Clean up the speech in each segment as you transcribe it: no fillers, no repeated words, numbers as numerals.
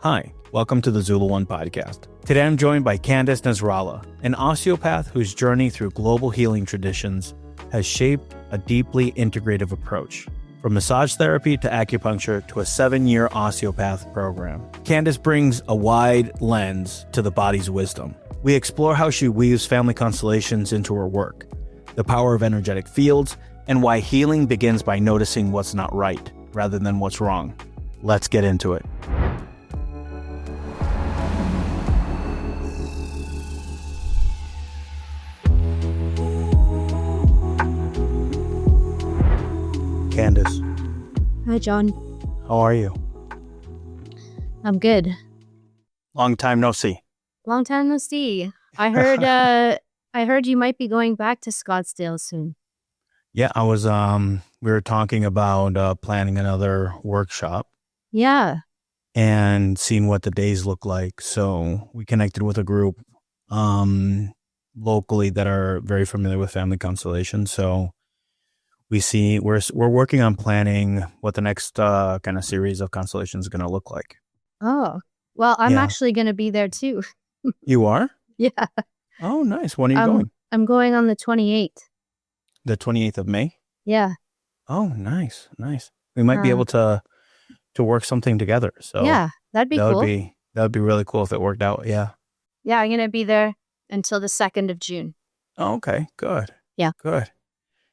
Hi, welcome to the Zulu One podcast. Today I'm joined by Candice Nesrallah, an osteopath whose journey through global healing traditions has shaped a deeply integrative approach, from massage therapy to acupuncture to a 7-year osteopath program. Candice brings a wide lens to the body's wisdom. We explore how she weaves family constellations into her work, the power of energetic fields, and why healing begins by noticing what's not right rather than what's wrong. Let's get into it. Candice. Hi, John. How are you? I'm good. Long time no see. Long time no see. I heard you might be going back to Scottsdale soon. Yeah, I was we were talking about planning another workshop. Yeah. And seeing what the days look like. So we connected with a group locally that are very familiar with family constellations. So we're working on planning what the next kind of series of constellations is going to look like. Oh, well, I'm actually going to be there too. You are? Yeah. Oh, nice. When are you going? I'm going on the 28th. The 28th of May? Yeah. Oh, nice. We might be able to work something together. So yeah, that'd be cool. That would be really cool if it worked out. Yeah. Yeah, I'm going to be there until the 2nd of June. Oh, okay. Good. Yeah. Good.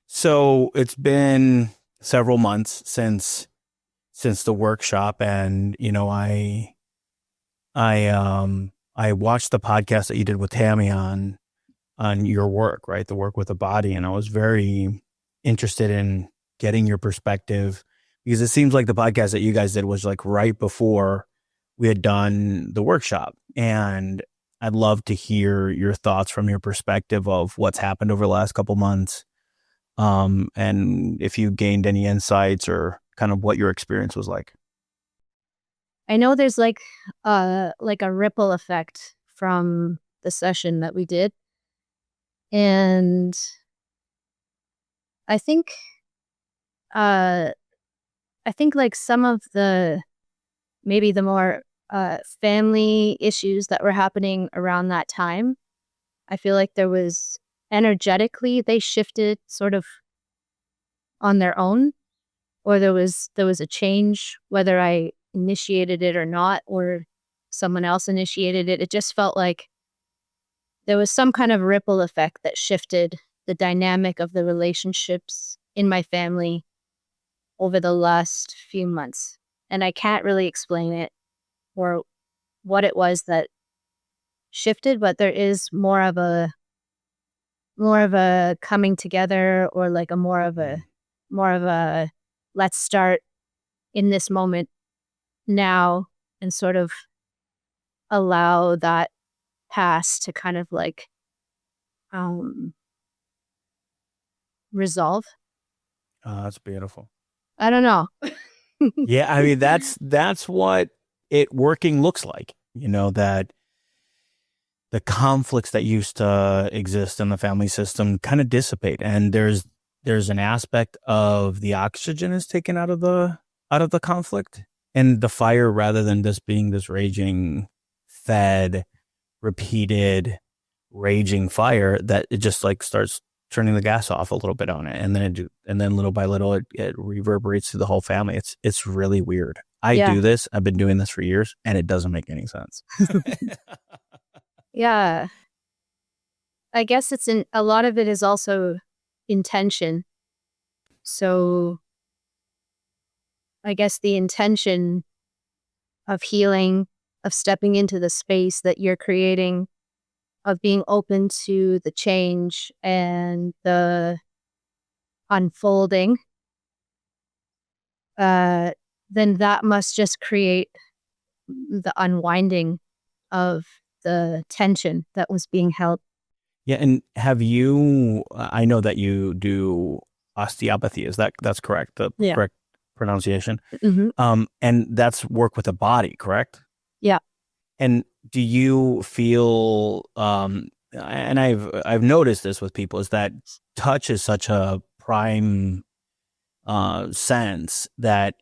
So it's been several months since the workshop, and I watched the podcast that you did with Tammy on your work, right? The work with the body, and I was very interested in getting your perspective, because it seems like the podcast that you guys did was like right before we had done the workshop, and I'd love to hear your thoughts from your perspective of what's happened over the last couple months. And if you gained any insights or kind of what your experience was like. I know there's like a ripple effect from the session that we did. And I think like some of maybe the more family issues that were happening around that time, I feel like there was energetically, they shifted sort of on their own, or there was a change, whether I initiated it or not, or someone else initiated it. It just felt like there was some kind of ripple effect that shifted the dynamic of the relationships in my family over the last few months. And I can't really explain it or what it was that shifted, but there is more of a coming together, or like a more of a let's start in this moment now and sort of allow that past to kind of like resolve. Oh, that's beautiful. I don't know. Yeah, I mean that's what it working looks like. That the conflicts that used to exist in the family system kind of dissipate, and there's an aspect of the oxygen is taken out of the conflict, and the fire, rather than just being this raging, fed, repeated, raging fire, that it just like starts turning the gas off a little bit on it, and then little by little it reverberates through the whole family. It's really weird. I've been doing this for years, and it doesn't make any sense. Yeah. I guess a lot of it is also intention. So I guess the intention of healing, of stepping into the space that you're creating, of being open to the change and the unfolding, then that must just create the unwinding of the tension that was being held. Yeah, and I know that you do osteopathy, that's correct? The correct pronunciation? Mm-hmm. And that's work with the body, correct? Yeah. And do you feel, and I've noticed this with people, is that touch is such a prime sense that,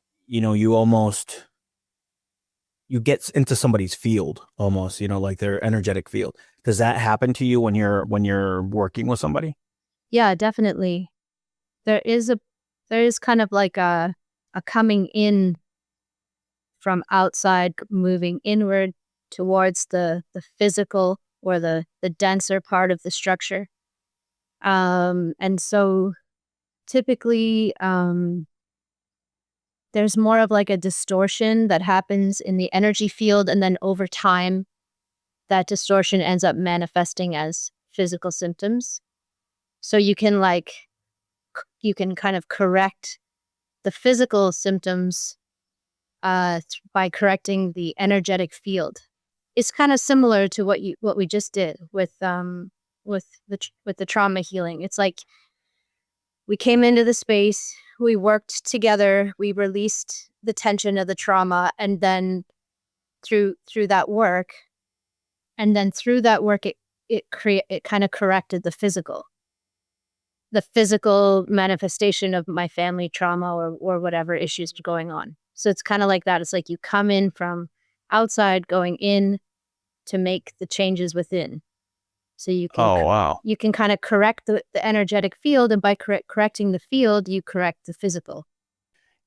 you you get into somebody's field almost, like their energetic field. Does that happen to you when you're working with somebody? Yeah, definitely. There is kind of like a coming in from outside, moving inward towards the physical or the denser part of the structure. And so typically, there's more of like a distortion that happens in the energy field. And then over time, that distortion ends up manifesting as physical symptoms. So you can kind of correct the physical symptoms by correcting the energetic field. It's kind of similar to what we just did with the trauma healing. It's like we came into the space, we worked together, we released the tension of the trauma, and then through that work, it kind of corrected the physical manifestation of my family trauma or whatever issues going on. So it's kind of like that. It's like you come in from outside, going in to make the changes within. So you can Oh, wow. you can kind of correct the energetic field, and by correcting the field, you correct the physical.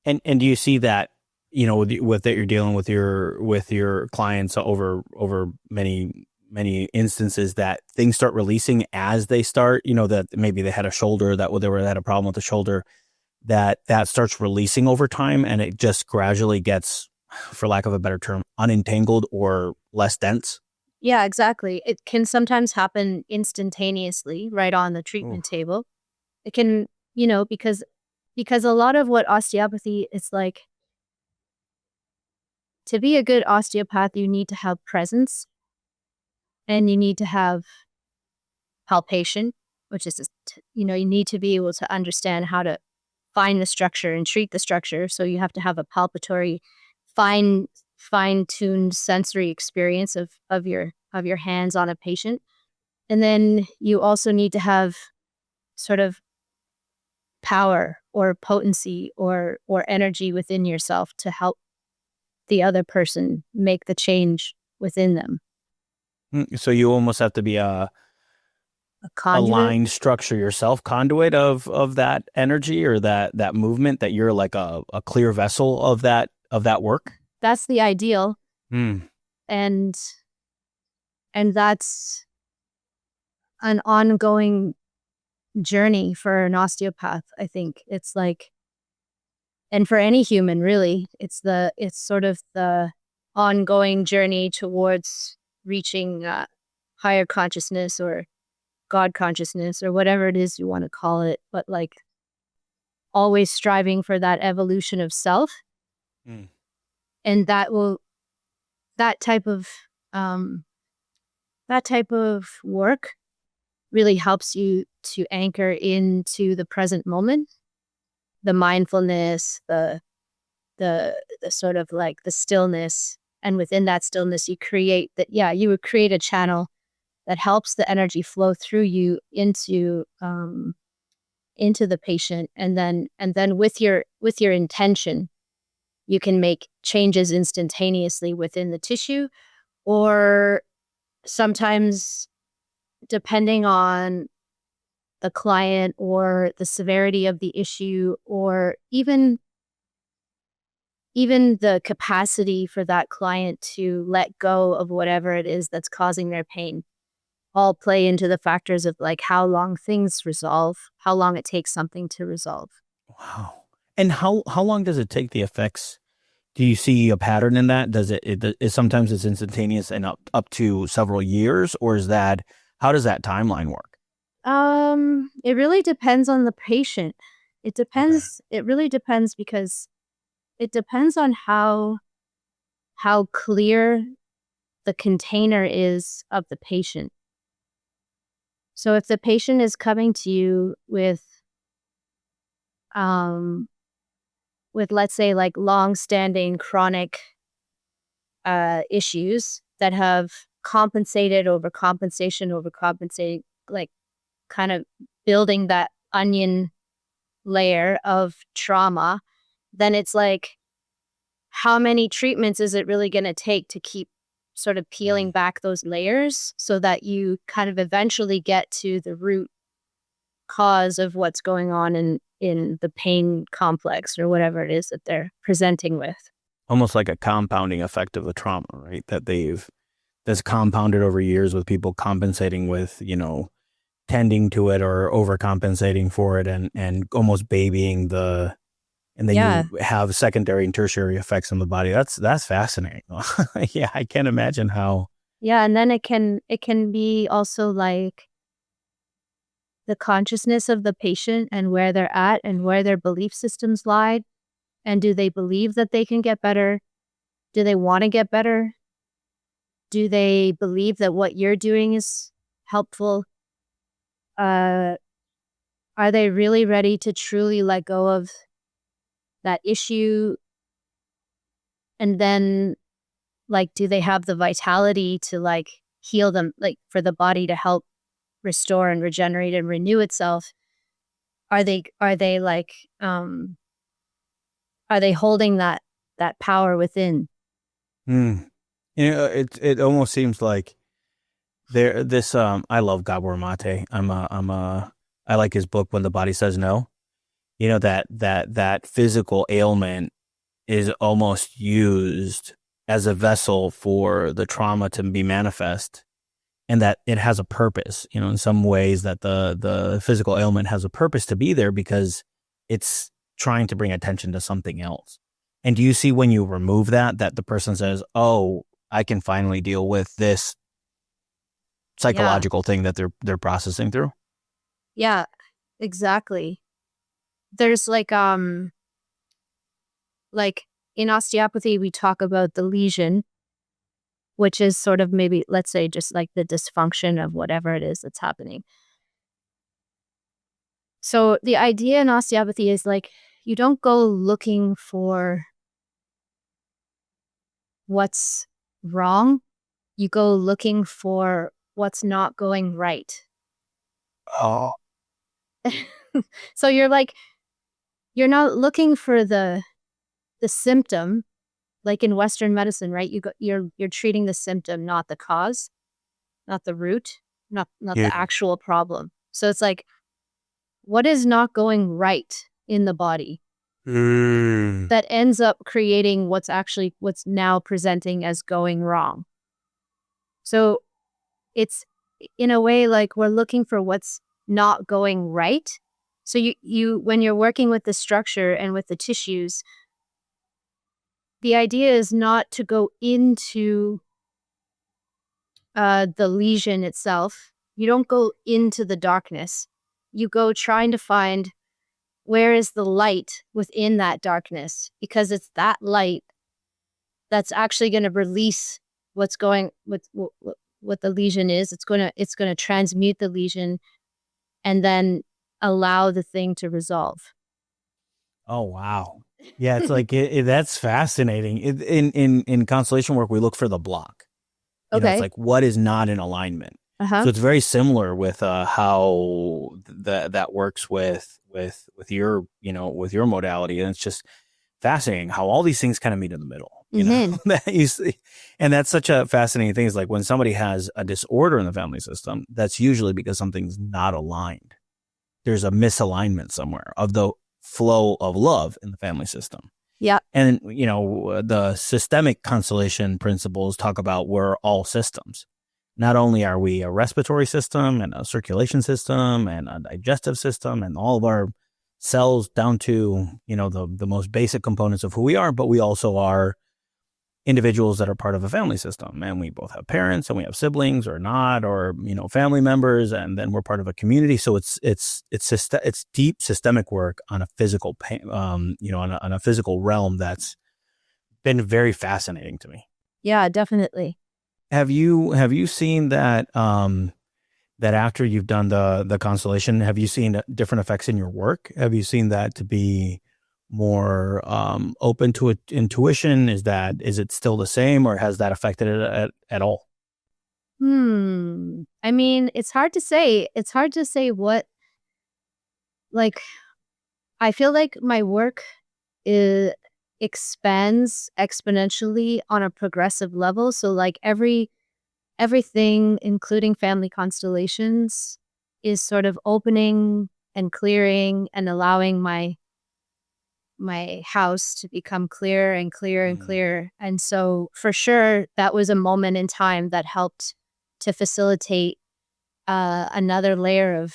And do you see that, with that you're dealing with your clients over many instances, that things start releasing as they start, that maybe they had a shoulder that they had a problem with the shoulder, that starts releasing over time, and it just gradually gets, for lack of a better term, unentangled or less dense? Yeah, exactly. It can sometimes happen instantaneously right on the treatment table. It can, because a lot of what osteopathy is like, to be a good osteopath, you need to have presence and you need to have palpation, which is, you need to be able to understand how to find the structure and treat the structure. So you have to have a palpatory, fine-tuned sensory experience of your hands on a patient. And then you also need to have sort of power or potency or energy within yourself to help the other person make the change within them. So you almost have to be a Conduit. aligned structure yourself, conduit of that energy or that movement, that you're like a clear vessel of that work. That's the ideal. Mm. And that's an ongoing journey for an osteopath. I think it's like, and for any human really, it's sort of the ongoing journey towards reaching higher consciousness or God consciousness or whatever it is you want to call it, but like always striving for that evolution of self. Mm. And that type of work really helps you to anchor into the present moment, the mindfulness, the sort of like the stillness. And within that stillness, you would create a channel that helps the energy flow through you into the patient. And then with your intention, you can make changes instantaneously within the tissue, or sometimes, depending on the client or the severity of the issue, or even the capacity for that client to let go of whatever it is that's causing their pain, all play into the factors of like how long things resolve, how long it takes something to resolve. Wow. And how long does it take the effects? Do you see a pattern in that? Does it sometimes it's instantaneous and up to several years, or how does that timeline work? It really depends on the patient. It Okay. depends. It really depends because it depends on how clear the container is of the patient. So if the patient is coming to you with let's say like long-standing chronic issues that have compensated over compensation over compensating, like kind of building that onion layer of trauma, then it's like, how many treatments is it really going to take to keep sort of peeling back those layers so that you kind of eventually get to the root cause of what's going on in the pain complex or whatever it is that they're presenting with. Almost like a compounding effect of the trauma, right? That's compounded over years with people compensating with, tending to it or overcompensating for it and almost babying and then you have secondary and tertiary effects on the body. That's fascinating. Yeah, I can't imagine how. Yeah, and then it can be also like the consciousness of the patient and where they're at and where their belief systems lie. And do they believe that they can get better? Do they want to get better? Do they believe that what you're doing is helpful? Are they really ready to truly let go of that issue? And then, like, do they have the vitality to, like, heal them, like, for the body to help restore and regenerate and renew itself? Are they like, are they holding that power within? It almost seems like I love Gabor Mate. I like his book When the Body Says No. That physical ailment is almost used as a vessel for the trauma to be manifest, and that it has a purpose, in some ways that the physical ailment has a purpose to be there because it's trying to bring attention to something else. And do you see when you remove that the person says, oh, I can finally deal with this psychological thing that they're processing through? Yeah, exactly. There's like in osteopathy, we talk about the lesion, which is sort of maybe, let's say, just like the dysfunction of whatever it is that's happening. So the idea in osteopathy is like, you don't go looking for what's wrong. You go looking for what's not going right. Oh. So you're not looking for the symptom, like in Western medicine, right? You're treating the symptom, not the cause, not the root, not the actual problem. So it's like, what is not going right in the body that ends up creating what's now presenting as going wrong? So it's in a way like we're looking for what's not going right. So you when you're working with the structure and with the tissues, the idea is not to go into the lesion itself. You don't go into the darkness. You go trying to find where is the light within that darkness, because it's that light that's actually going to release what's going with what the lesion is. It's going to transmute the lesion and then allow the thing to resolve. Oh, wow. Yeah, it's like that's fascinating. In constellation work, we look for the block. It's like what is not in alignment. So it's very similar with how that works with your with your modality, and it's just fascinating how all these things kind of meet in the middle. That you see, and that's such a fascinating thing. Is like when somebody has a disorder in the family system, that's usually because something's not aligned. There's a misalignment somewhere of the flow of love in the family system. Yeah. And, the systemic constellation principles talk about we're all systems. Not only are we a respiratory system and a circulation system and a digestive system and all of our cells down to, the most basic components of who we are, but we also are individuals that are part of a family system. And we both have parents and we have siblings or not, or, family members, and then we're part of a community. So it's deep systemic work on a physical, on a physical realm that's been very fascinating to me. Yeah, definitely. Have you seen that, that after you've done the constellation, have you seen different effects in your work? Have you seen that to be more open to intuition? Is it still the same, or has that affected it at all? I mean, it's hard to say. It's hard to say what, like, I feel like my work expands exponentially on a progressive level. So like everything, including family constellations, is sort of opening and clearing and allowing my house to become clearer and clearer and clearer. And so for sure, that was a moment in time that helped to facilitate another layer of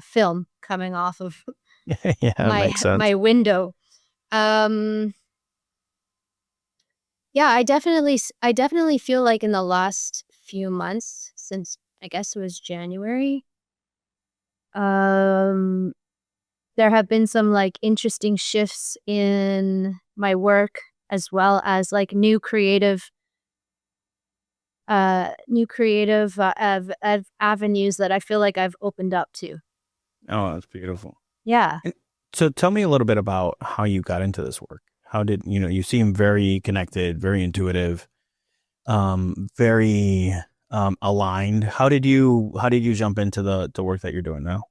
film coming off of Yeah, that makes sense. my window. Yeah, I definitely feel like in the last few months, since I guess it was January, there have been some like interesting shifts in my work, as well as like new creative avenues that I feel like I've opened up to. Oh, that's beautiful. Yeah. And so tell me a little bit about how you got into this work. How did, you seem very connected, very intuitive, very aligned. How did you jump into the work that you're doing now?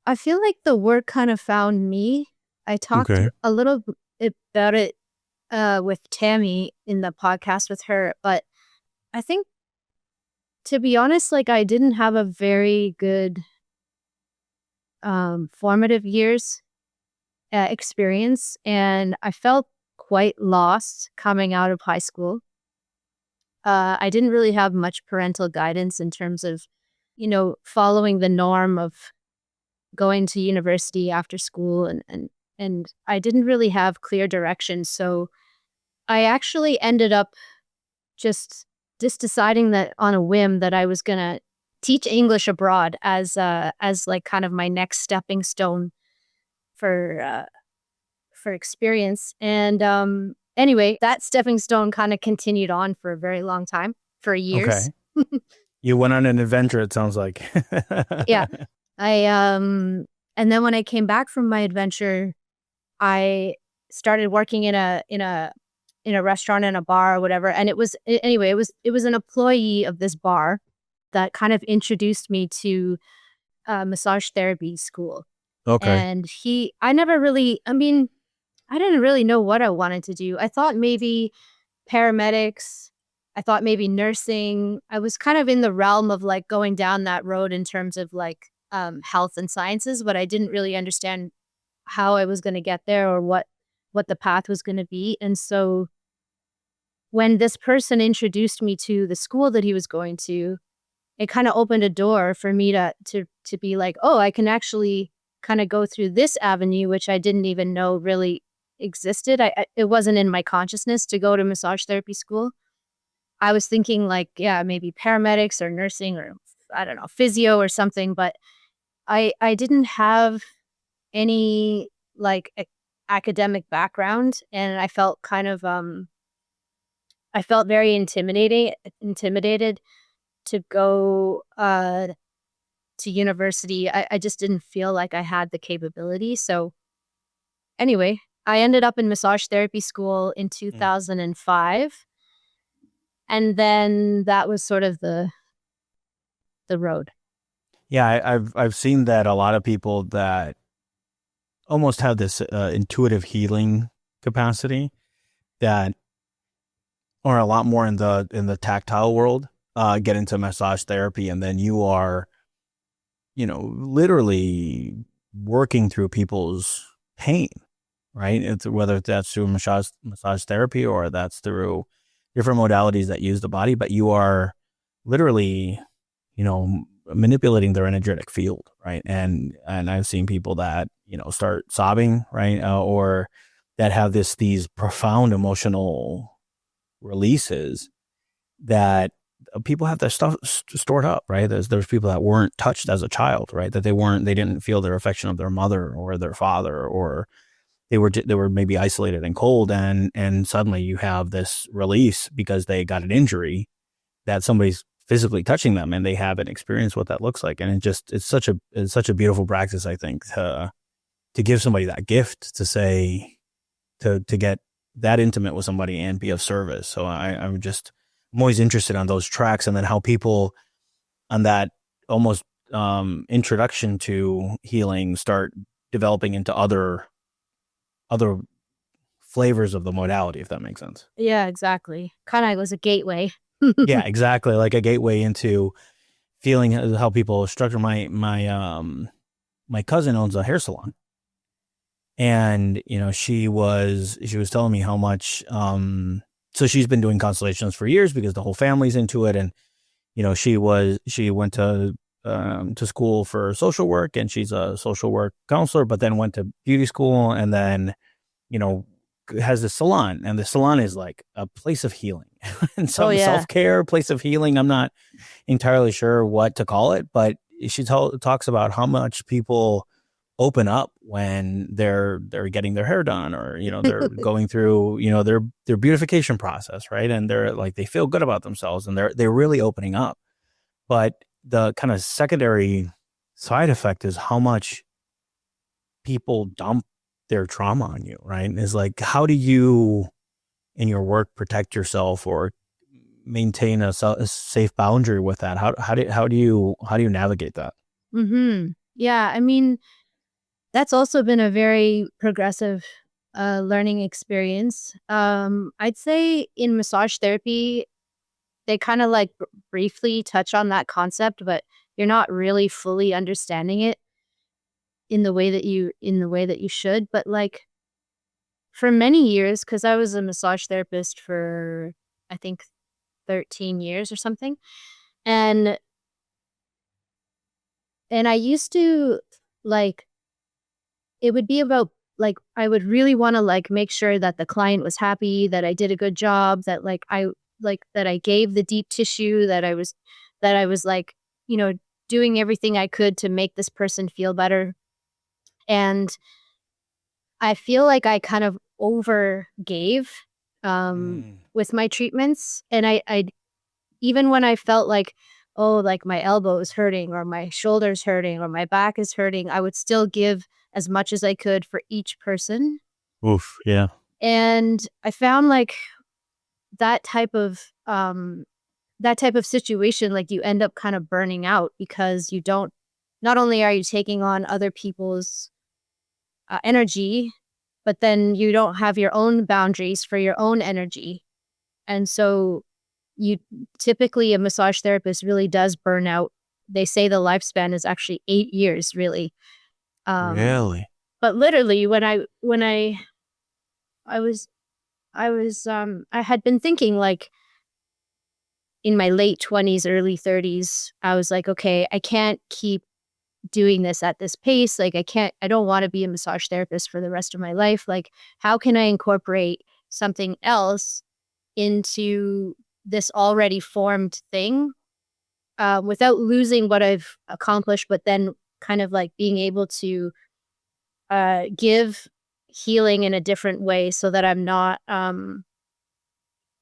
I feel like the work kind of found me. I talked Okay. a little about it with Tammy in the podcast with her, but I think, to be honest, like I didn't have a very good formative years experience, and I felt quite lost coming out of high school. I didn't really have much parental guidance in terms of, following the norm of going to university after school, and I didn't really have clear direction. So I actually ended up just deciding that on a whim that I was gonna teach English abroad as like kind of my next stepping stone for experience. And anyway, that stepping stone kind of continued on for a very long time, for years. Okay. You went on an adventure, it sounds like. Yeah. And then when I came back from my adventure, I started working in a restaurant and a bar or whatever. And it was an employee of this bar that kind of introduced me to massage therapy school. Okay. And I didn't really know what I wanted to do. I thought maybe paramedics. I thought maybe nursing. I was kind of in the realm of like going down that road in terms of like health and sciences, but I didn't really understand how I was going to get there, or what the path was going to be. And so when this person introduced me to the school that he was going to, it kind of opened a door for me to be like, oh, I can actually kind of go through this avenue, which I didn't even know really existed. It wasn't in my consciousness to go to massage therapy school. I was thinking like, yeah, maybe paramedics or nursing, or I don't know, physio or something, but I didn't have any like academic background, and I felt kind of I felt very intimidated to go to university. I just didn't feel like I had the capability. So anyway, I ended up in massage therapy school in 2005. And then that was sort of the road. Yeah, I've seen that a lot of people that almost have this intuitive healing capacity that are a lot more in the tactile world get into massage therapy, and then you are, literally working through people's pain, right? It's whether that's through massage therapy or that's through different modalities that use the body, but you are literally, manipulating their energetic field, right? And I've seen people that start sobbing, right, or that have these profound emotional releases that people have their stuff stored up, right? There's people that weren't touched as a child, right? That they didn't feel their affection of their mother or their father, or they were maybe isolated and cold, and suddenly you have this release because they got an injury that somebody's physically touching them, and they haven't experienced what that looks like. And it's such a beautiful practice, I think, to give somebody that gift, to say, to get that intimate with somebody and be of service. So I'm always interested on those tracks, and then how people on that almost introduction to healing start developing into other flavors of the modality, if that makes sense. Yeah, exactly. Kind of was a gateway. Yeah, exactly. Like a gateway into feeling how people structure. My cousin owns a hair salon, and she was telling me how much. So she's been doing Constellations for years because the whole family's into it, and she went to school for social work, and she's a social work counselor, but then went to beauty school, and then has this salon, and the salon is like a place of healing and some self-care, place of healing. I'm not entirely sure what to call it, but she talks about how much people open up when they're getting their hair done, or they're going through their beautification process, right? And they're like, they feel good about themselves, and they're really opening up. But the kind of secondary side effect is how much people dump their trauma on you, right? Is like, how do you in your work protect yourself or maintain a safe boundary with that? How do you navigate that? Yeah, I mean, that's also been a very progressive learning experience. I'd say in massage therapy, they kind of like briefly touch on that concept, but you're not really fully understanding it in the way that you should. But like for many years, because I was a massage therapist for I think 13 years or something, and I used to like, it would be about like, I would really want to like make sure that the client was happy, that I did a good job, that that I gave the deep tissue, that I was like, doing everything I could to make this person feel better. And I feel like I kind of over gave with my treatments. And I even when I felt like, oh, like my elbow is hurting or my shoulder's hurting or my back is hurting, I would still give as much as I could for each person. Oof, yeah. And I found like that type of situation, like you end up kind of burning out because not only are you taking on other people's energy, but then you don't have your own boundaries for your own energy. And so typically a massage therapist really does burn out. They say the lifespan is actually 8 years, really. Really? But literally when I had been thinking like in my late 20s, early 30s, I was like, okay, I can't keep doing this at this pace. Like I don't want to be a massage therapist for the rest of my life. Like, how can I incorporate something else into this already formed thing without losing what I've accomplished, but then kind of like being able to give healing in a different way so that I'm not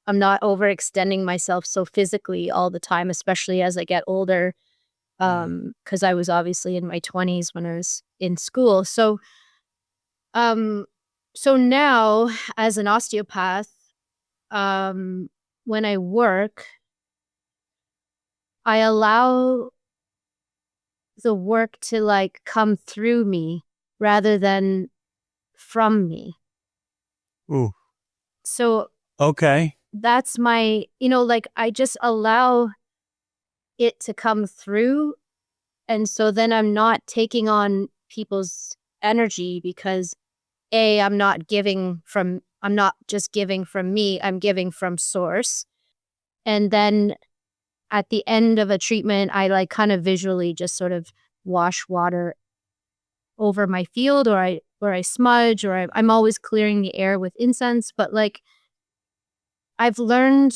overextending myself so physically all the time, especially as I get older. Because I was obviously in my 20s when I was in school. So now as an osteopath, when I work, I allow the work to like come through me rather than from me. Ooh. So okay. That's my, like I just allow it to come through. And so then I'm not taking on people's energy because I'm not just giving from me, I'm giving from source. And then at the end of a treatment, I like kind of visually just sort of wash water over my field, or I smudge, or I'm always clearing the air with incense. But like, I've learned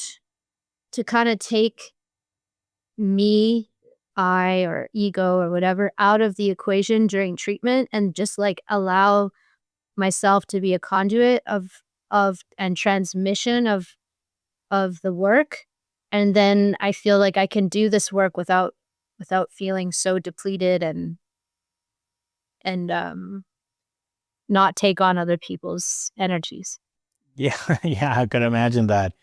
to kind of take me, I, or ego or whatever out of the equation during treatment and just like allow myself to be a conduit of and transmission of the work. And then I feel like I can do this work without feeling so depleted and not take on other people's energies. Yeah, yeah, I could imagine that.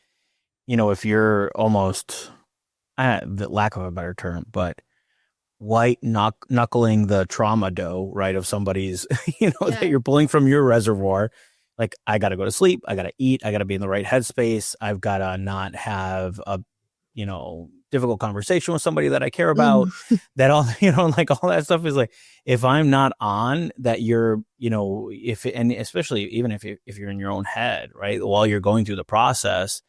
If you're almost, the lack of a better term, but white knuckling the trauma dough, right, of somebody's, that you're pulling from your reservoir, like I got to go to sleep, I got to eat, I got to be in the right headspace, I've got to not have a, difficult conversation with somebody that I care about, that all, like all that stuff is like, if I'm not on that, you're, and especially even if you're in your own head, right, while you're going through the process,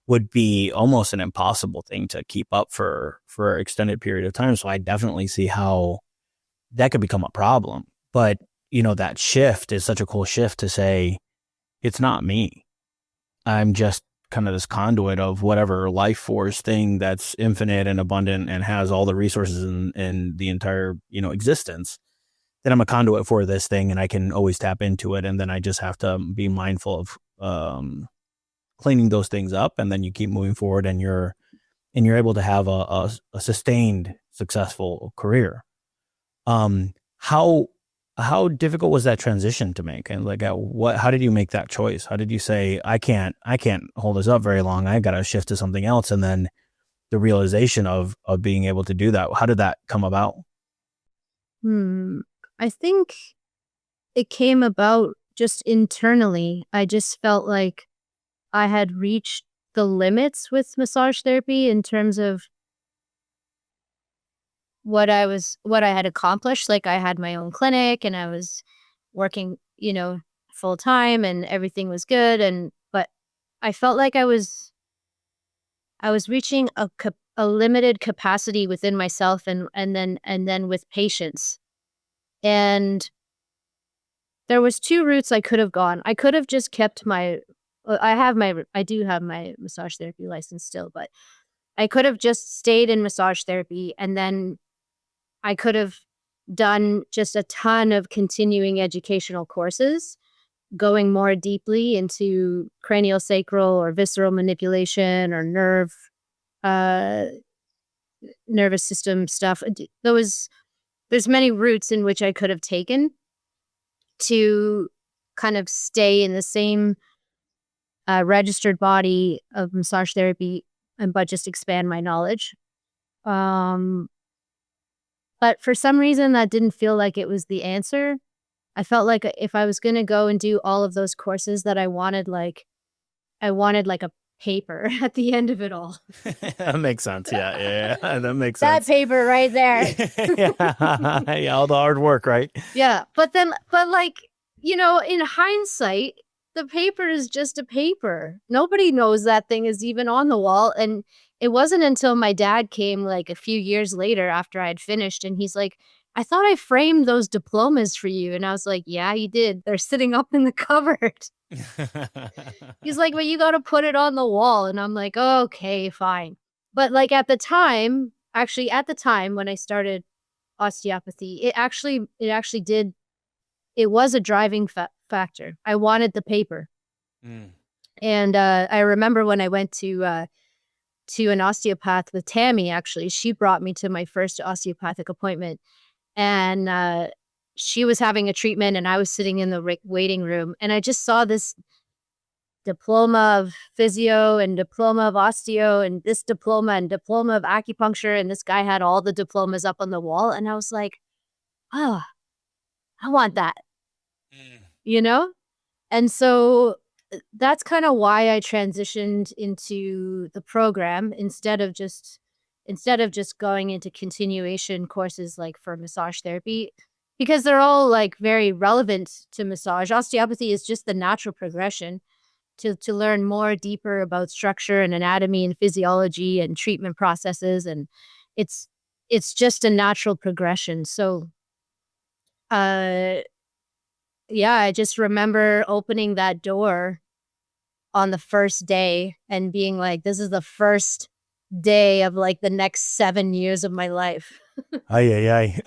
would be almost an impossible thing to keep up for an extended period of time. So I definitely see how that could become a problem. But, that shift is such a cool shift to say, it's not me. I'm just kind of this conduit of whatever life force thing that's infinite and abundant and has all the resources in the entire, existence. Then I'm a conduit for this thing and I can always tap into it. And then I just have to be mindful of cleaning those things up. And then you keep moving forward and you're able to have a sustained, successful career. How difficult was that transition to make? And like, how did you make that choice? How did you say, I can't hold this up very long, I got to shift to something else? And then the realization of being able to do that, how did that come about? I think it came about just internally. I just felt like I had reached the limits with massage therapy in terms of what I had accomplished. Like I had my own clinic and I was working, full time and everything was good. But I felt like I was reaching a limited capacity within myself and then with patients. And there was two routes I could have gone. I could have just kept I do have my massage therapy license still, but I could have just stayed in massage therapy, and then I could have done just a ton of continuing educational courses, going more deeply into craniosacral or visceral manipulation or nervous system stuff. There's many routes in which I could have taken to kind of stay in the same registered body of massage therapy, but just expand my knowledge. But for some reason, that didn't feel like it was the answer. I felt like if I was going to go and do all of those courses, that I wanted like a paper at the end of it all. That makes sense. Yeah. That makes sense. That paper right there. Yeah, all the hard work, right? Yeah. But in hindsight, the paper is just a paper. Nobody knows that thing is even on the wall. And it wasn't until my dad came like a few years later after I had finished, and he's like, I thought I framed those diplomas for you. And I was like, yeah, you did. They're sitting up in the cupboard. He's like, well, you got to put it on the wall. And I'm like, oh, okay, fine. But like at the time when I started osteopathy, it actually was a driving factor. I wanted the paper. And I remember when I went to an osteopath with Tammy, actually, she brought me to my first osteopathic appointment. And she was having a treatment and I was sitting in the waiting room, and I just saw this diploma of physio and diploma of osteo and this diploma and diploma of acupuncture. And this guy had all the diplomas up on the wall. And I was like, oh, I want that, And so that's kind of why I transitioned into the program instead of just going into continuation courses like for massage therapy, because they're all like very relevant to massage. Osteopathy is just the natural progression to learn more deeper about structure and anatomy and physiology and treatment processes. And it's just a natural progression. So, I just remember opening that door on the first day and being like, this is the first day of like the next 7 years of my life. Yeah.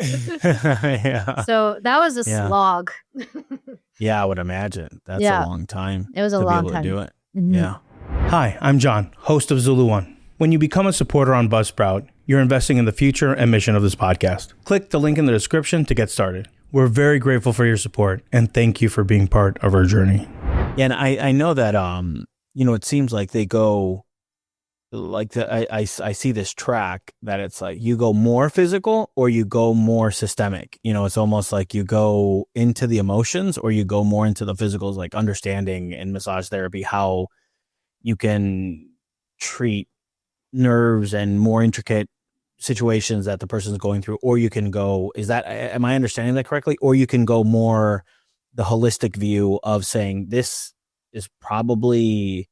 So that was a slog. Yeah, I would imagine. That's a long time. It was a long time to do it. Mm-hmm. Yeah. Hi, I'm John, host of Zulu One. When you become a supporter on Buzzsprout, you're investing in the future and mission of this podcast. Click the link in the description to get started. We're very grateful for your support, and thank you for being part of our journey. Yeah, and I know that, it seems like they go like I see this track that it's like you go more physical or you go more systemic. You know, it's almost like you go into the emotions or you go more into the physicals, like understanding in massage therapy how you can treat nerves and more intricate situations that the person's going through, or you can go, am I understanding that correctly? Or you can go more the holistic view of saying this is probably,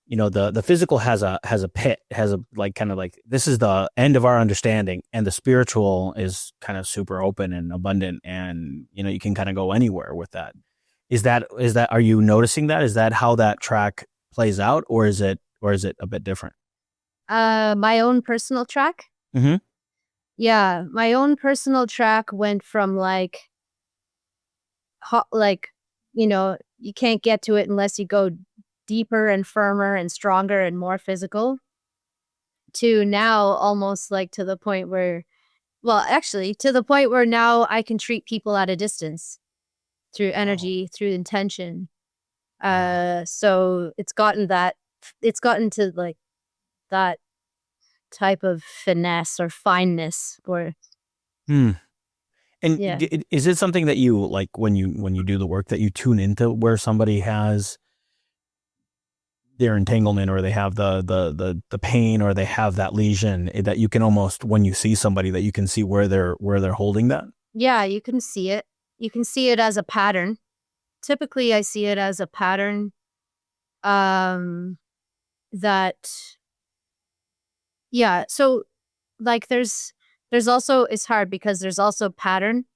you know, the physical has a pit, has a like kind of like this is the end of our understanding, and the spiritual is kind of super open and abundant, and you know you can kind of go anywhere with that. Is that are you noticing that? Is that how that track plays out, or is it a bit different? My own personal track. Mm-hmm. Yeah, my own personal track went from like you know, you can't get to it unless you go deeper and firmer and stronger and more physical, to now almost like to the point where, well, actually to the point where now I can treat people at a distance through energy, through intention. So it's gotten to like that type of finesse or fineness or Hmm. And yeah. is it something that you like when you do the work that you tune into where somebody has their entanglement or they have the pain or they have that lesion, that you can almost, when you see somebody, that you can see where they're holding that? Yeah, you can see it. You can see it as a pattern. Typically, I see it as a pattern that, yeah. So like there's also, it's hard because there's also pattern.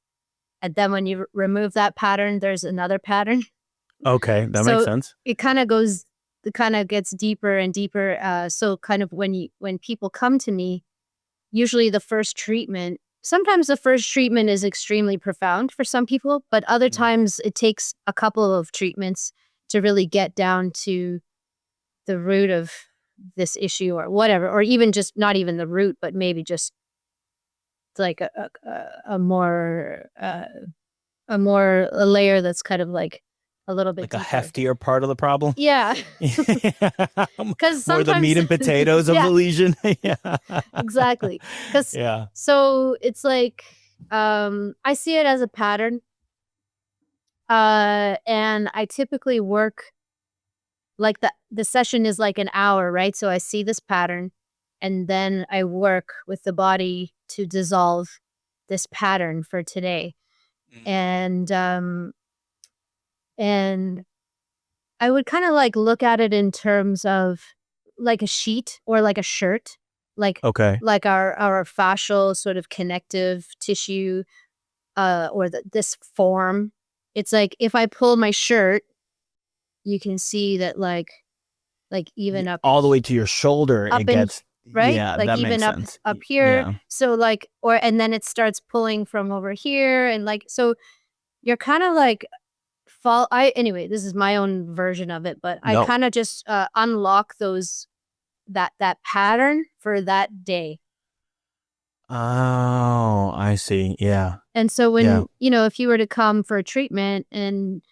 And then when you remove that pattern, there's another pattern. Okay, that makes So sense. it kind of gets deeper and deeper. So kind of when people come to me, usually sometimes the first treatment is extremely profound for some people, but other times it takes a couple of treatments to really get down to the root of this issue or whatever, or even just not even the root, but maybe just like a layer that's kind of like a little bit Like a deeper. heftier part of the problem. Yeah. Because More the sometimes meat and potatoes of yeah, the lesion. Yeah. exactly. Because Yeah. so it's like I see it as a pattern. And I typically work like the session is like an hour, right? So I see this pattern and then I work with the body to dissolve this pattern for today. And and I would kind of like look at it in terms of like a sheet or like a shirt, like Okay. our fascial sort of connective tissue, or this form. It's like if I pull my shirt, you can see that like even All the way to your shoulder, up it and gets, right, yeah, like that even makes up sense. up here. Yeah. So like and then it starts pulling from over here and like so you're kind of like anyway, this is my own version of it, but I No. kind of just unlock that pattern for that day. Oh, I see. Yeah. And so Yeah. when, if you were to come for a treatment and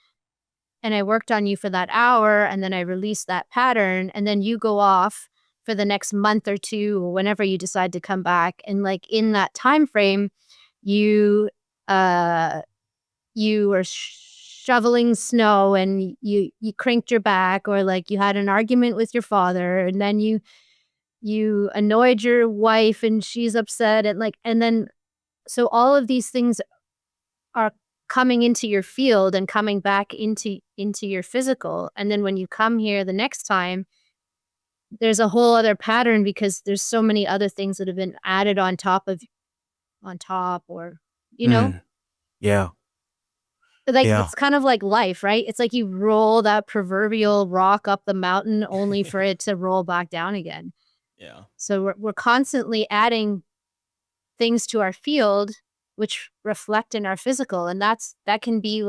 I worked on you for that hour and then I release that pattern and then you go off for the next month or two or whenever you decide to come back, and like in that time frame you you were shoveling snow and you cranked your back, or like you had an argument with your father and then you annoyed your wife and she's upset, and then so all of these things are coming into your field and coming back into your physical, and then when you come here the next time there's a whole other pattern because there's so many other things that have been added on top, or you know. Yeah. Like, Yeah. it's kind of like life, right? It's like you roll that proverbial rock up the mountain only for it to roll back down again. Yeah. So we're constantly adding things to our field which reflect in our physical, and that can be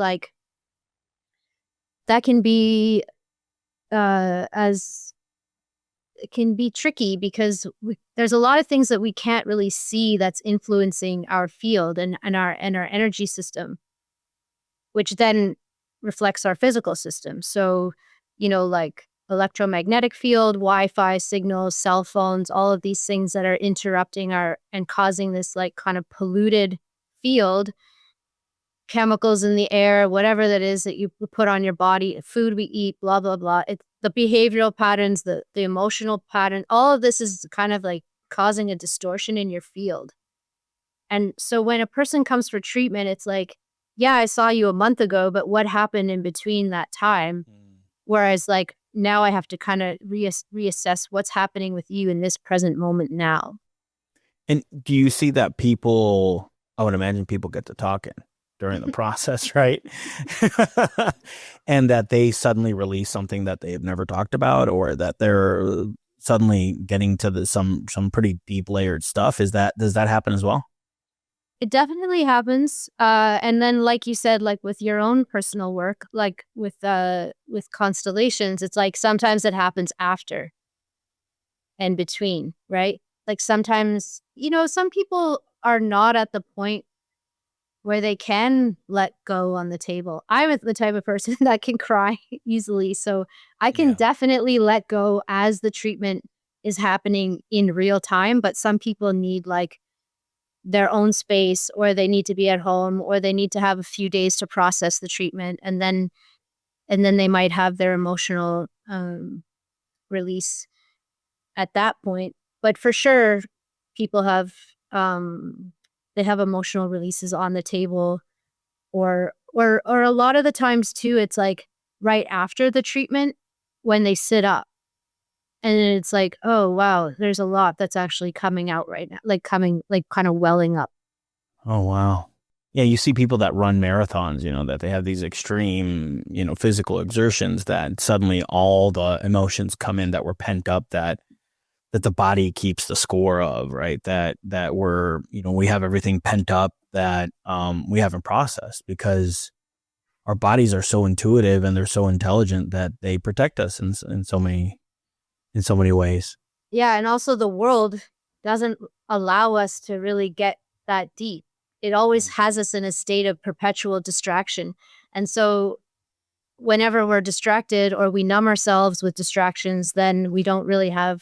as it can be tricky because there's a lot of things that we can't really see that's influencing our field and our energy system, which then reflects our physical system. So, like electromagnetic field, Wi-Fi signals, cell phones, all of these things that are interrupting and causing this like kind of polluted field, chemicals in the air, whatever that is that you put on your body, food we eat, blah, blah, blah. It's the behavioral patterns, the emotional pattern, all of this is kind of like causing a distortion in your field. And so when a person comes for treatment, it's like, yeah, I saw you a month ago, but what happened in between that time? Whereas like now I have to kind of reassess what's happening with you in this present moment now. And do you see that people, I would imagine people get to talking during the process, right? And that they suddenly release something that they have never talked about, or that they're suddenly getting to some pretty deep layered stuff. Does that happen as well? It definitely happens. And then, like you said, like with your own personal work, like with Constellations, it's like sometimes it happens after and between, right? Like sometimes, some people are not at the point where they can let go on the table. I'm the type of person that can cry easily. So I can definitely let go as the treatment is happening in real time. But some people need like their own space, or they need to be at home, or they need to have a few days to process the treatment. And then they might have their emotional release at that point. But for sure, people have they have emotional releases on the table, or a lot of the times too, it's like right after the treatment when they sit up. And it's like, oh, wow, there's a lot that's actually coming out right now, like kind of welling up. Oh, wow. Yeah, you see people that run marathons, that they have these extreme, physical exertions that suddenly all the emotions come in that were pent up that the body keeps the score of, right? That we're, we have everything pent up that we haven't processed, because our bodies are so intuitive and they're so intelligent that they protect us in so many ways. Yeah, and also the world doesn't allow us to really get that deep. It always has us in a state of perpetual distraction. And so whenever we're distracted or we numb ourselves with distractions, then we don't really have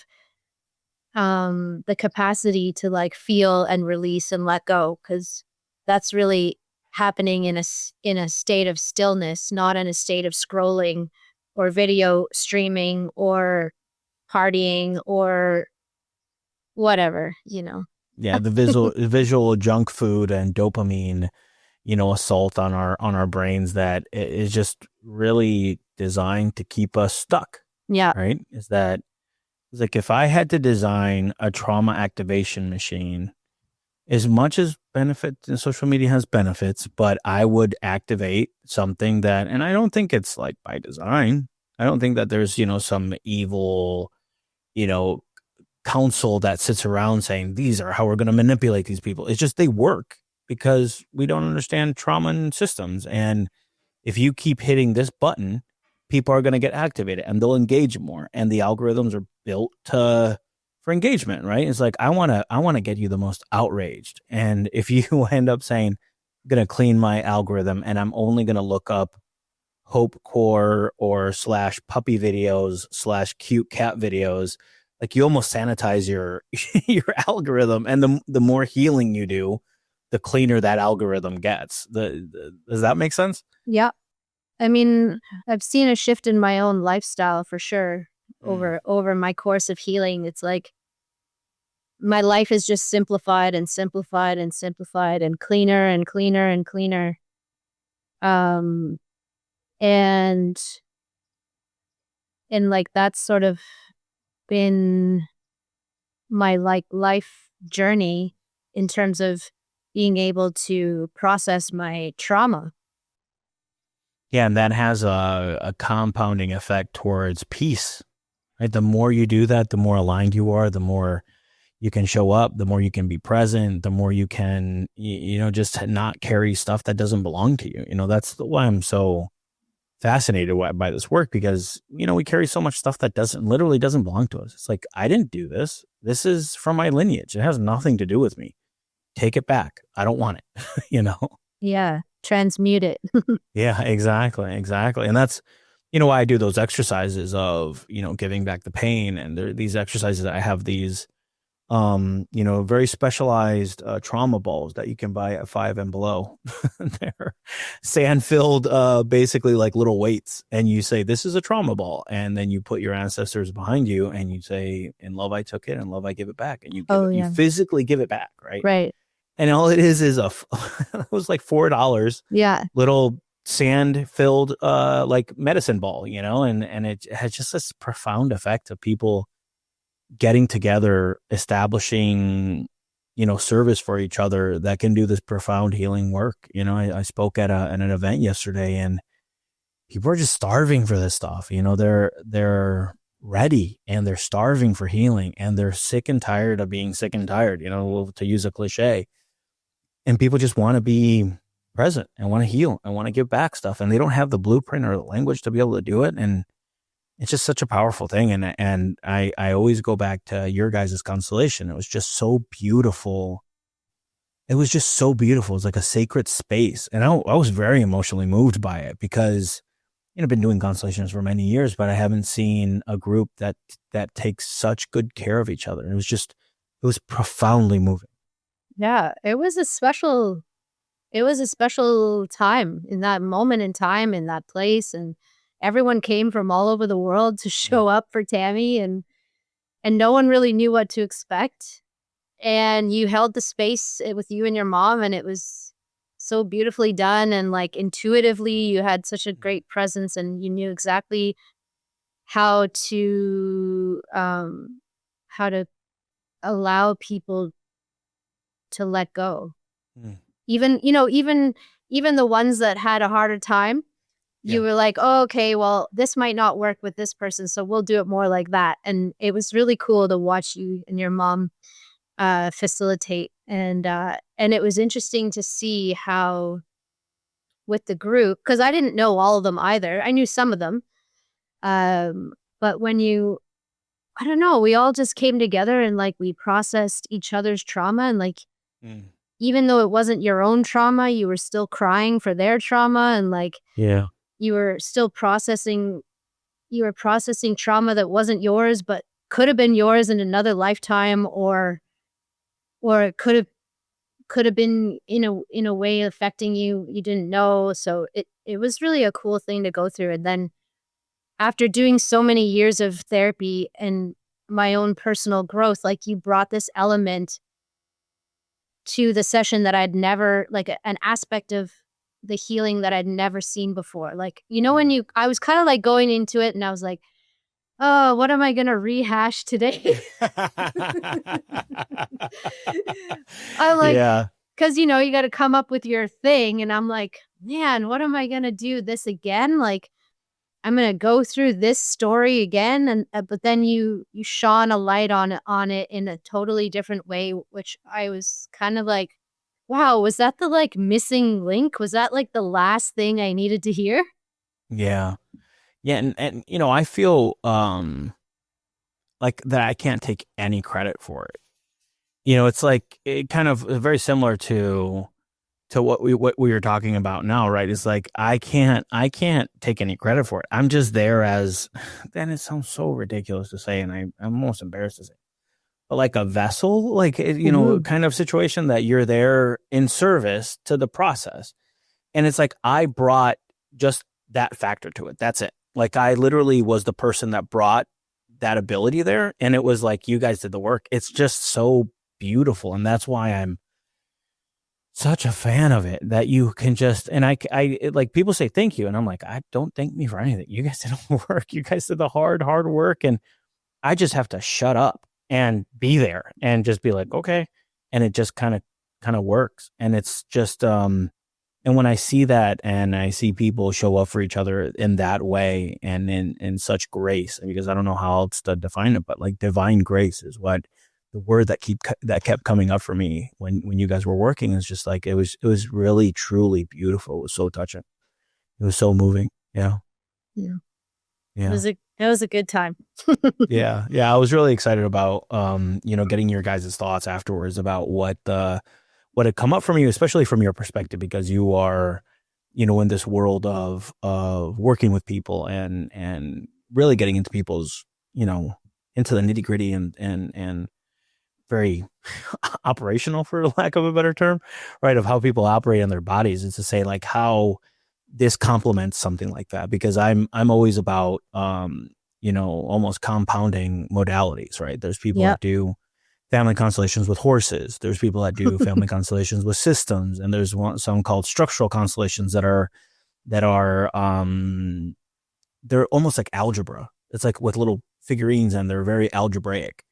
the capacity to like feel and release and let go, because that's really happening in a state of stillness, not in a state of scrolling or video streaming or partying or whatever, Yeah, the visual junk food and dopamine, assault on our brains that is just really designed to keep us stuck. Yeah. Right? It's like if I had to design a trauma activation machine, as much as benefits and social media has benefits, but I would activate something that, and I don't think it's like by design. I don't think that there's, some evil, council that sits around saying these are how we're going to manipulate these people. It's just they work because we don't understand trauma and systems. And if you keep hitting this button, people are going to get activated and they'll engage more. And the algorithms are built for engagement, right? It's like I want to get you the most outraged. And if you end up saying, I'm going to clean my algorithm and I'm only going to look up hope core or / puppy videos / cute cat videos, like you almost sanitize your your algorithm, and the more healing you do, the cleaner that algorithm gets. Does that make sense? Yeah. I mean, I've seen a shift in my own lifestyle for sure over my course of healing. It's like my life is just simplified and simplified and simplified and cleaner and cleaner and cleaner. And like that's sort of been my like life journey in terms of being able to process my trauma. Yeah, and that has a compounding effect towards peace, right? The more you do that, the more aligned you are, the more you can show up, the more you can be present, the more you can, just not carry stuff that doesn't belong to you. That's why I'm so fascinated by this work, because, we carry so much stuff that literally doesn't belong to us. It's like, I didn't do this. This is from my lineage. It has nothing to do with me. Take it back. I don't want it, Yeah. Transmute it. Yeah, exactly. And that's you know, I do those exercises of, you know, giving back the pain, and there these exercises. I have these, you know, very specialized trauma balls that you can buy at Five and Below. They're sand filled, basically like little weights, and you say this is a trauma ball, and then you put your ancestors behind you, and you say, "In love I took it, in love I give it back," and you physically give it back, right? Right. And all it is it was like $4, Yeah. little sand filled like medicine ball, you know, and it has just this profound effect of people getting together, establishing, you know, service for each other that can do this profound healing work. You know, I spoke at an event yesterday, and people are just starving for this stuff. You know, they're ready, and they're starving for healing, and they're sick and tired of being sick and tired, you know, to use a cliche. And people just want to be present and want to heal and want to give back stuff, and they don't have the blueprint or the language to be able to do it. And it's just such a powerful thing. And I always go back to your guys' constellation. It was just so beautiful. It was just so beautiful. It's like a sacred space. And I was very emotionally moved by it because, you know, I've been doing constellations for many years, but I haven't seen a group that takes such good care of each other. And it was profoundly moving. Yeah, it was a special time in that moment in time, in that place, and everyone came from all over the world to show up for Tammy, and no one really knew what to expect. And you held the space with you and your mom, and it was so beautifully done, and like intuitively you had such a great presence, and you knew exactly how to allow people to let go. Even the ones that had a harder time, you were like, oh, okay, well, this might not work with this person, so we'll do it more like that. And it was really cool to watch you and your mom facilitate. And it was interesting to see how with the group, because I didn't know all of them either. I knew some of them. But when I don't know, we all just came together and like we processed each other's trauma, and like even though it wasn't your own trauma, you were still crying for their trauma, and like you were still processing trauma that wasn't yours but could have been yours in another lifetime, or it could have been in a way affecting you didn't know. So it was really a cool thing to go through. And then after doing so many years of therapy and my own personal growth, like you brought this element to the session that I'd never, like an aspect of the healing that I'd never seen before. Like, you know, I was kind of like going into it and I was like, oh, what am I going to rehash today? I'm like, because, you know, you got to come up with your thing. And I'm like, man, what am I going to do this again? Like, I'm going to go through this story again. And but then you shone a light on it in a totally different way, which I was kind of like, wow, was that the like missing link? Was that like the last thing I needed to hear? Yeah. Yeah. And you know, I feel like that I can't take any credit for it. You know, it's like it kind of very similar to what we were talking about now, right? It's like I can't take any credit for it. I'm just there as, then it sounds so ridiculous to say, and I'm almost embarrassed to say, but like a vessel, like, you know, kind of situation that you're there in service to the process. And it's like I brought just that factor to it. That's it. Like I literally was the person that brought that ability there, and it was like you guys did the work. It's just so beautiful, and that's why I'm such a fan of it, that you can just, and I like people say thank you, and I'm like, I don't thank me for anything. You guys did the work. You guys did the hard work, and I just have to shut up and be there and just be like, okay, and it just kind of works. And it's just and when I see that and I see people show up for each other in that way and in such grace, because I don't know how else to define it, but like divine grace is what the word that kept coming up for me when you guys were working. Is just like, it was really, truly beautiful. It was so touching. It was so moving. Yeah. It was a good time. Yeah. I was really excited about, you know, getting your guys' thoughts afterwards about what had come up from you, especially from your perspective, because you are in this world of working with people and really getting into people's, into the nitty gritty and very operational, for lack of a better term, right? Of how people operate in their bodies, is to say like how this complements something like that, because I'm always about, almost compounding modalities, right? There's people Yep. that do family constellations with horses. There's people that do family constellations with systems, and there's some called structural constellations that are they're almost like algebra. It's like with little figurines, and they're very algebraic.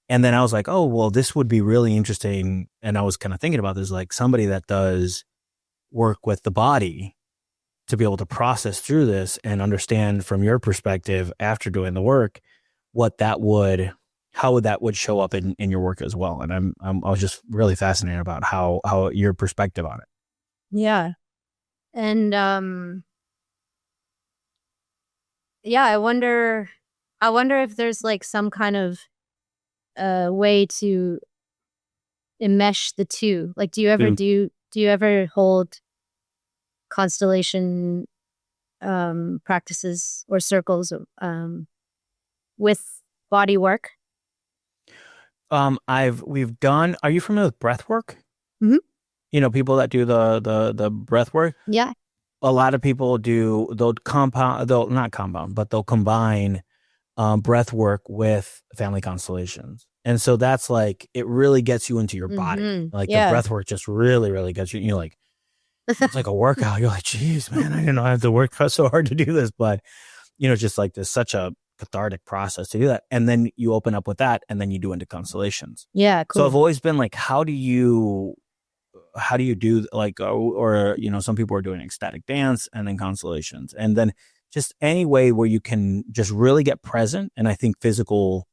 And then I was like, oh, well, this would be really interesting. And I was kind of thinking about this, like somebody that does work with the body to be able to process through this and understand from your perspective after doing the work, how that would show up in your work as well. And I was just really fascinated about how your perspective on it. Yeah. And yeah, I wonder if there's like some kind of way to enmesh the two. Like, do you ever hold constellation practices or circles with body work? We've done. Are you familiar with breath work? Mm-hmm. People that do the breath work. Yeah. A lot of people do. They'll not compound, but they'll combine breath work with family constellations. And so that's like, it really gets you into your body. Mm-hmm. Like Yeah. the breath work just really, really gets you. You're like, it's like a workout. You're like, geez, man, I didn't know I have to work so hard to do this. But, just like there's such a cathartic process to do that. And then you open up with that, and then you do into constellations. Yeah, cool. So I've always been like, how do you do like, or some people are doing ecstatic dance and then constellations, and then just any way where you can just really get present. And I think physical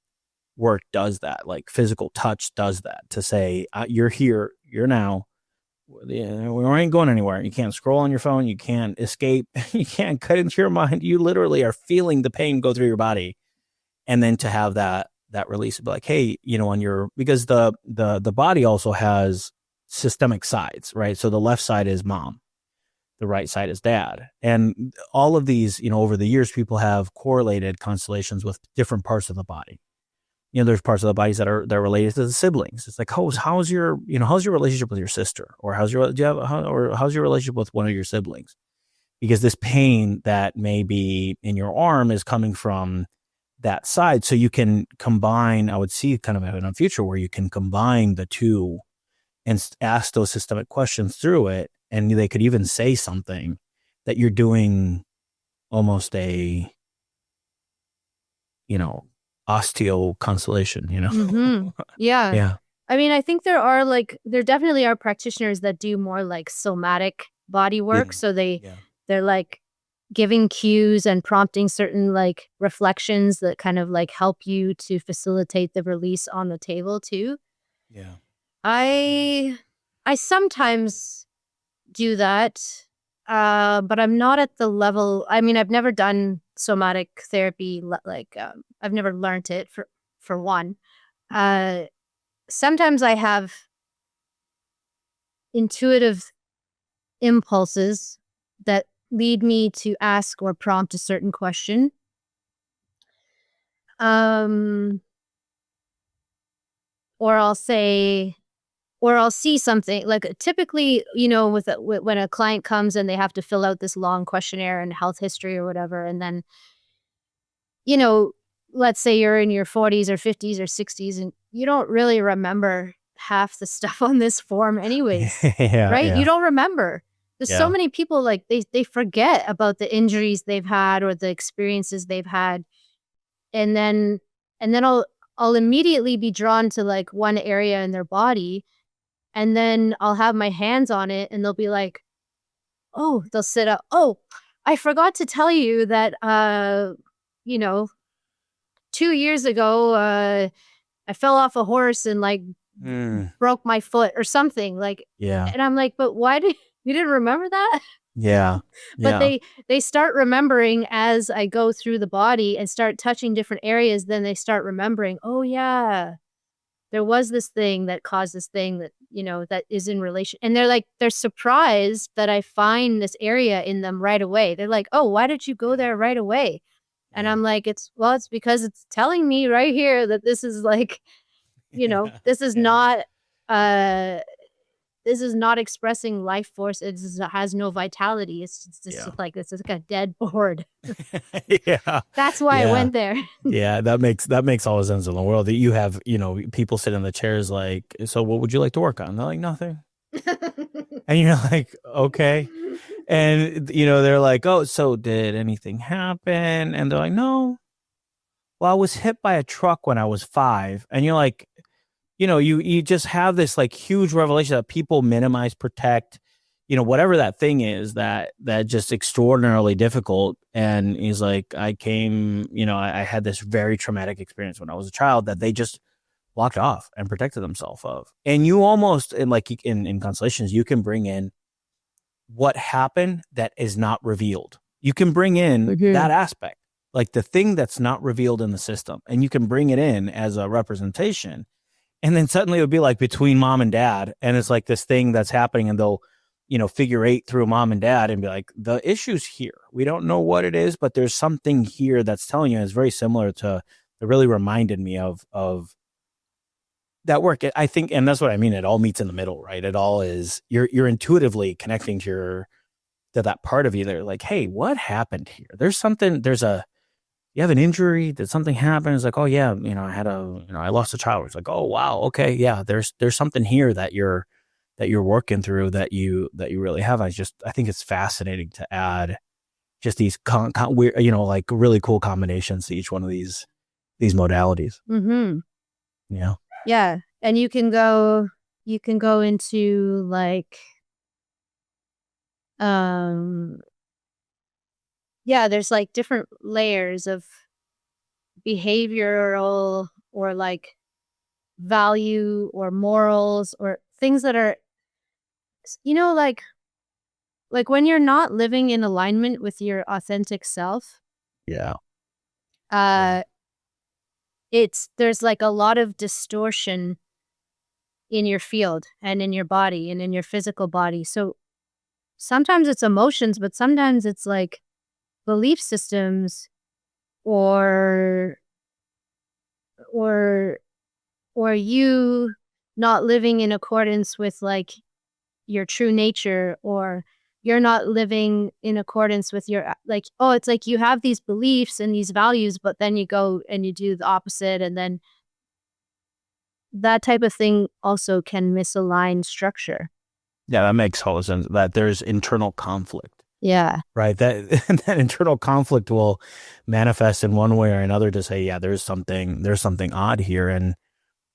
work does that, like physical touch does that, to say, you're here, you're now. We ain't going anywhere. You can't scroll on your phone. You can't escape. You can't cut into your mind. You literally are feeling the pain go through your body. And then to have that release, be like, hey, because the body also has systemic sides, right? So the left side is mom, the right side is dad. And all of these, over the years, people have correlated constellations with different parts of the body. There's parts of the bodies that are related to the siblings. It's like, how's your relationship with your sister, or how's your relationship with one of your siblings? Because this pain that may be in your arm is coming from that side. So you can combine, I would see kind of in a future where you can combine the two and ask those systemic questions through it. And they could even say something that you're doing almost a, osteo constellation, Mm-hmm. Yeah. Yeah. I mean, I think there definitely are practitioners that do more like somatic body work. Yeah. So they're like giving cues and prompting certain like reflections that kind of like help you to facilitate the release on the table too. Yeah. I sometimes do that, but I'm not at the level. I mean, I've never done somatic therapy. I've never learned it for one. Sometimes I have intuitive impulses that lead me to ask or prompt a certain question. Or I'll see something like, typically, when a client comes and they have to fill out this long questionnaire and health history or whatever, and then, let's say you're in your 40s or 50s or 60s and you don't really remember half the stuff on this form anyways. Yeah, right? yeah. You don't remember. There's so Yeah. many people, like they forget about the injuries they've had or the experiences they've had. And then I'll immediately be drawn to like one area in their body, and then I'll have my hands on it and they'll be like, oh, they'll sit up. Oh, I forgot to tell you that 2 years ago I fell off a horse and like broke my foot or something, like. Yeah. And I'm like, but why you didn't remember that? Yeah. But Yeah. they start remembering as I go through the body and start touching different areas. Then they start remembering, oh yeah, there was this thing that caused this thing that, that is in relation. And they're surprised that I find this area in them right away. They're like, oh, why did you go there right away? And I'm like, it's because it's telling me right here that this is like, this is not, this is not expressing life force. It has no vitality. It's just like, it's like a dead board. Yeah. That's why I went there. Yeah. That makes all the sense in the world that you have, people sit in the chairs like, so what would you like to work on? They're like, nothing. And you're like, okay. And, they're like, oh, so did anything happen? And they're like, no. Well, I was hit by a truck when I was 5. And you're like, you just have this like huge revelation that people minimize, protect, whatever that thing is that just extraordinarily difficult. And he's like, I had this very traumatic experience when I was a child that they just blocked off and protected themselves of. And you almost, in Constellations, you can bring in what happened that is not revealed. You can bring in that aspect, like the thing that's not revealed in the system, and you can bring it in as a representation. And then suddenly it would be like between mom and dad. And it's like this thing that's happening, and they'll, figure 8 through mom and dad and be like, the issue's here. We don't know what it is, but there's something here that's telling you. It's very similar to, it really reminded me of that work. I think, and that's what I mean. It all meets in the middle, right? It all is, you're intuitively connecting to that part of you. They're like, hey, what happened here? There's something, you have an injury, did something happen? It's like, oh yeah, I lost a child. It's like, oh wow, okay, yeah, there's something here that you're working through that you really have. I think it's fascinating to add just these weird, like really cool combinations to each one of these modalities. Mm-hmm. Yeah. Yeah, and you can go into like, there's like different layers of behavioral or like value or morals or things that are, like when you're not living in alignment with your authentic self. Yeah. There's like a lot of distortion in your field and in your body and in your physical body. So sometimes it's emotions, but sometimes it's like belief systems or you not living in accordance with like your true nature, or you're not living in accordance with your, like, oh, it's like you have these beliefs and these values, but then you go and you do the opposite. And then that type of thing also can misalign structure. Yeah, that makes all the sense. That there's internal conflict. Yeah. Right. That internal conflict will manifest in one way or another to say, yeah, there's something odd here. And,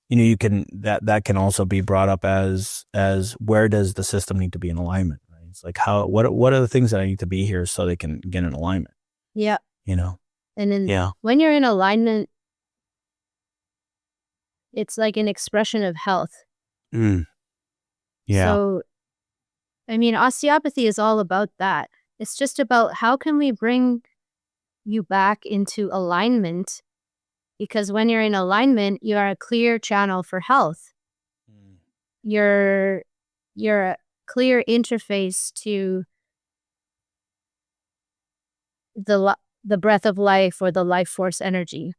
you can, that can also be brought up as where does the system need to be in alignment? Right? It's like what are the things that I need to be here so they can get in alignment? Yeah. And then when you're in alignment, it's like an expression of health. Mm. Yeah. So, I mean, osteopathy is all about that. It's just about how can we bring you back into alignment, because when you're in alignment, you are a clear channel for health. Mm. You're a clear interface to the breath of life or the life force energy.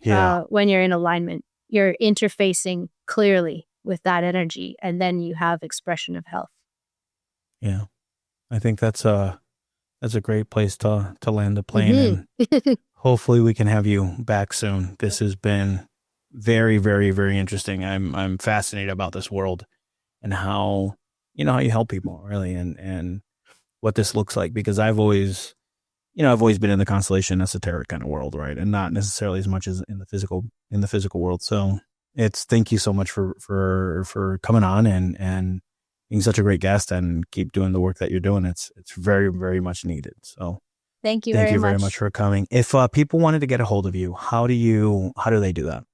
Yeah. When you're in alignment, you're interfacing clearly with that energy, and then you have expression of health. Yeah. I think that's a great place to land the plane. And hopefully we can have you back soon. This has been very, very, very interesting. I'm fascinated about this world and how you help people really, and what this looks like, because I've always been in the constellation esoteric kind of world, right? And not necessarily as much as in the physical world. So thank you so much for coming on and being such a great guest, and keep doing the work that you're doing. It's very, very much needed. So thank you very much for coming. If people wanted to get a hold of you, how do they do that?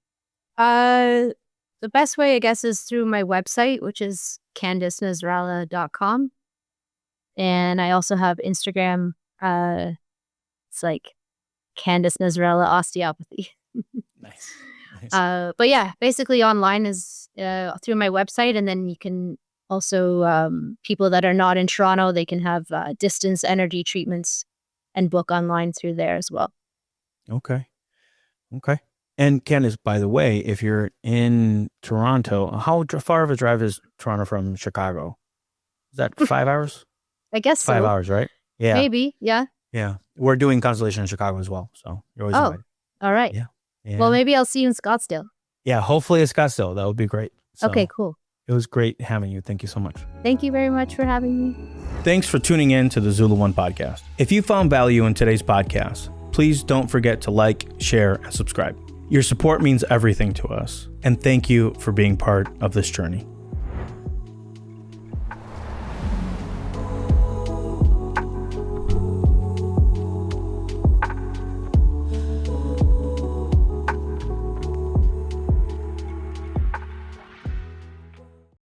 The best way, I guess, is through my website, which is CandiceNesrallah.com. And I also have Instagram. It's like Candice Nesrallah Osteopathy. Nice. Nice. But yeah, basically online is through my website, and then you can also people that are not in Toronto, they can have distance energy treatments and book online through there as well. Okay. And Candice, by the way, if you're in Toronto, how far of a drive is Toronto from Chicago? Is that 5 hours? I guess 5 so. hours, right? Yeah. Maybe, yeah. Yeah. We're doing Constellation in Chicago as well. So you're always invited. All right. Yeah. Well, maybe I'll see you in Scottsdale. Yeah. Hopefully it's Scottsdale. That would be great. So, Okay, cool. It was great having you. Thank you so much. Thank you very much for having me. Thanks for tuning in to the Zulu One podcast. If you found value in today's podcast, please don't forget to like, share, and subscribe. Your support means everything to us. And thank you for being part of this journey.